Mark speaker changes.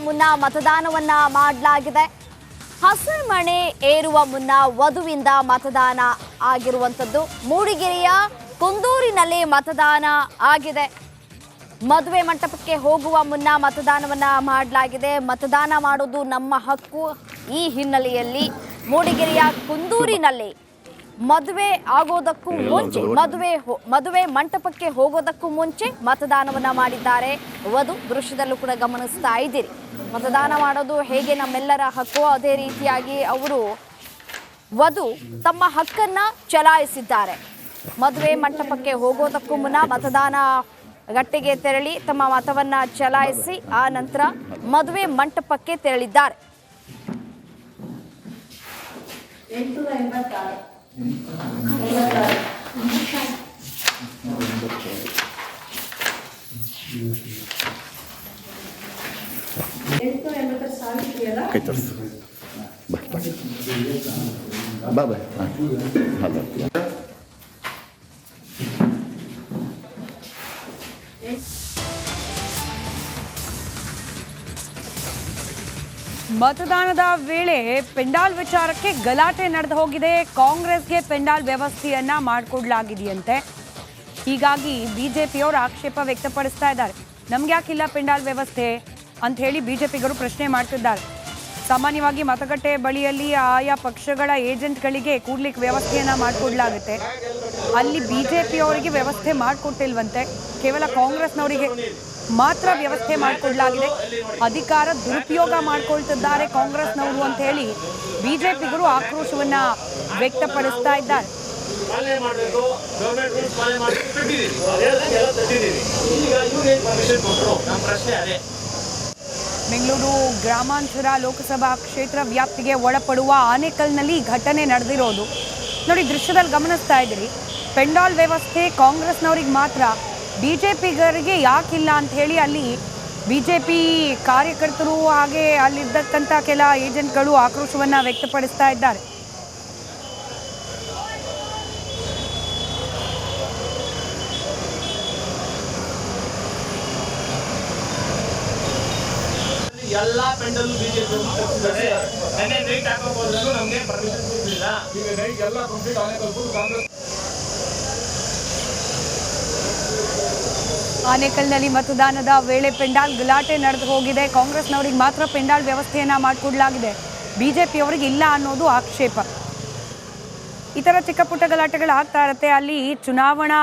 Speaker 1: ಮುನ್ನ ಮತದಾನವನ್ನ ಮಾಡಲಾಗಿದೆ. ಹಸಿರುಮಣೆ ಏರುವ ಮುನ್ನ ವಧುವಿಂದ ಮತದಾನ ಆಗಿರುವಂತದ್ದು. ಮೂಡಿಗೆರೆಯ ಕುಂದೂರಿನಲ್ಲಿ ಮತದಾನ ಆಗಿದೆ. ಮದುವೆ ಮಂಟಪಕ್ಕೆ ಹೋಗುವ ಮುನ್ನ ಮತದಾನವನ್ನ ಮಾಡಲಾಗಿದೆ. ಮತದಾನ ಮಾಡೋದು ನಮ್ಮ ಹಕ್ಕು. ಈ ಹಿನ್ನೆಲೆಯಲ್ಲಿ ಮೂಡಿಗೆರೆಯ ಕುಂದೂರಿನಲ್ಲಿ ಮದುವೆ ಆಗೋದಕ್ಕೂ ಮುಂಚೆ ಮದುವೆ ಮಂಟಪಕ್ಕೆ ಹೋಗೋದಕ್ಕೂ ಮುಂಚೆ ಮತದಾನವನ್ನ ಮಾಡಿದ್ದಾರೆ ವಧು. ದೃಶ್ಯದಲ್ಲೂ ಕೂಡ ಗಮನಿಸ್ತಾ ಇದ್ದೀರಿ. ಮತದಾನ ಮಾಡೋದು ಹೇಗೆ ನಮ್ಮೆಲ್ಲರ ಹಕ್ಕು, ಅದೇ ರೀತಿಯಾಗಿ ಅವರು ವಧು ತಮ್ಮ ಹಕ್ಕನ್ನ ಚಲಾಯಿಸಿದ್ದಾರೆ. ಮದುವೆ ಮಂಟಪಕ್ಕೆ ಹೋಗೋದಕ್ಕೂ ಮುನ್ನ ಮತದಾನ ಗಟ್ಟೆಗೆ ತೆರಳಿ ತಮ್ಮ ಮತವನ್ನ ಚಲಾಯಿಸಿ ಆ ನಂತರ ಮದುವೆ ಮಂಟಪಕ್ಕೆ ತೆರಳಿದ್ದಾರೆ.
Speaker 2: ಮತದಾನದ ವೇಳೆ ಪೆಂಡಾಲ್ ವಿಚಾರಕ್ಕೆ ಗಲಾಟೆ ನಡೆದು ಹೋಗಿದೆ. ಕಾಂಗ್ರೆಸ್ಗೆ ಪೆಂಡಾಲ್ ವ್ಯವಸ್ಥೆಯನ್ನ ಮಾಡಿಕೊಡ್ಲಾಗಿದೆಯಂತೆ. ಹೀಗಾಗಿ ಬಿಜೆಪಿಯವರು ಆಕ್ಷೇಪ ವ್ಯಕ್ತಪಡಿಸ್ತಾ ಇದ್ದಾರೆ. ನಮ್ಗೆ ಯಾಕಿಲ್ಲ ಪೆಂಡಾಲ್ ವ್ಯವಸ್ಥೆ ಅಂತ ಹೇಳಿ ಬಿಜೆಪಿಗರು ಪ್ರಶ್ನೆ ಮಾಡ್ತಿದ್ದಾರೆ. ಸಾಮಾನ್ಯವಾಗಿ ಮತಗಟ್ಟೆ ಬಳಿಯಲ್ಲಿ ಆಯಾ ಪಕ್ಷಗಳ ಏಜೆಂಟ್ಗಳಿಗೆ ಕೂಡ್ಲಿಕ್ಕೆ ವ್ಯವಸ್ಥೆಯನ್ನ ಮಾಡಿಕೊಡ್ಲಾಗುತ್ತೆ. ಅಲ್ಲಿ ಬಿಜೆಪಿಯವರಿಗೆ ವ್ಯವಸ್ಥೆ ಮಾಡಿಕೊಟ್ಟಿಲ್ವಂತೆ. ಕೇವಲ ಕಾಂಗ್ರೆಸ್ನವರಿಗೆ ಮಾತ್ರ ವ್ಯವಸ್ಥೆ ಮಾಡಿಕೊಡ್ಲಾಗಿದೆ. ಅಧಿಕಾರ ದುರುಪಯೋಗ ಮಾಡ್ಕೊಳ್ತಿದ್ದಾರೆ ಕಾಂಗ್ರೆಸ್ನವರು ಅಂತ ಹೇಳಿ ಬಿಜೆಪಿಗರು ಆಕ್ರೋಶವನ್ನ ವ್ಯಕ್ತಪಡಿಸ್ತಾ ಇದ್ದಾರೆ. ಬೆಂಗಳೂರು ಗ್ರಾಮಾಂತರ ಲೋಕಸಭಾ ಕ್ಷೇತ್ರ ವ್ಯಾಪ್ತಿಗೆ ಒಳಪಡುವ ಆನೇಕಲ್ನಲ್ಲಿ ಘಟನೆ ನಡೆದಿರೋದು ನೋಡಿ. ದೃಶ್ಯದಲ್ಲಿ ಗಮನಿಸ್ತಾ ಇದ್ದೀರಿ. ಪೆಂಡಾಲ್ ವ್ಯವಸ್ಥೆ ಕಾಂಗ್ರೆಸ್ನವ್ರಿಗೆ ಮಾತ್ರ, ಬಿಜೆಪಿಗರಿಗೆ ಯಾಕಿಲ್ಲ ಅಂತ ಹೇಳಿ ಅಲ್ಲಿ ಬಿಜೆಪಿ ಕಾರ್ಯಕರ್ತರು ಹಾಗೆ ಅಲ್ಲಿದ್ದಕ್ಕಂಥ ಕೆಲ ಏಜೆಂಟ್ಗಳು ಆಕ್ರೋಶವನ್ನ ವ್ಯಕ್ತಪಡಿಸ್ತಾ ಇದ್ದಾರೆ.
Speaker 3: ಎಲ್ಲ ಪೆಂಡಲ್ ಬಿಜೆಪಿ ನೈಟ್ ಹಾಕೋದು ನಮಗೆ ಪರ್ಮಿಷನ್ ಕೊಟ್ಟಿಲ್ಲ. ಈಗ ನೈಟ್ ಎಲ್ಲ ಕಂಪ್ಲೀಟ್ ಆನೇಕಲ್ ಕಾಂಗ್ರೆಸ್.
Speaker 2: ಆನೇಕಲ್ನಲ್ಲಿ ಮತದಾನದ ವೇಳೆ ಪೆಂಡಾಲ್ ಗಲಾಟೆ ನಡೆದು ಹೋಗಿದೆ. ಕಾಂಗ್ರೆಸ್ನವರಿಗೆ ಮಾತ್ರ ಪೆಂಡಾಲ್ ವ್ಯವಸ್ಥೆಯನ್ನ ಮಾಡಿಕೊಡ್ಲಾಗಿದೆ, ಬಿಜೆಪಿಯವರಿಗೆ ಇಲ್ಲ ಅನ್ನೋದು ಆಕ್ಷೇಪ. ಈ ಥರ ಚಿಕ್ಕ ಪುಟ್ಟ ಗಲಾಟೆಗಳು ಆಗ್ತಾ ಇರುತ್ತೆ. ಅಲ್ಲಿ ಚುನಾವಣಾ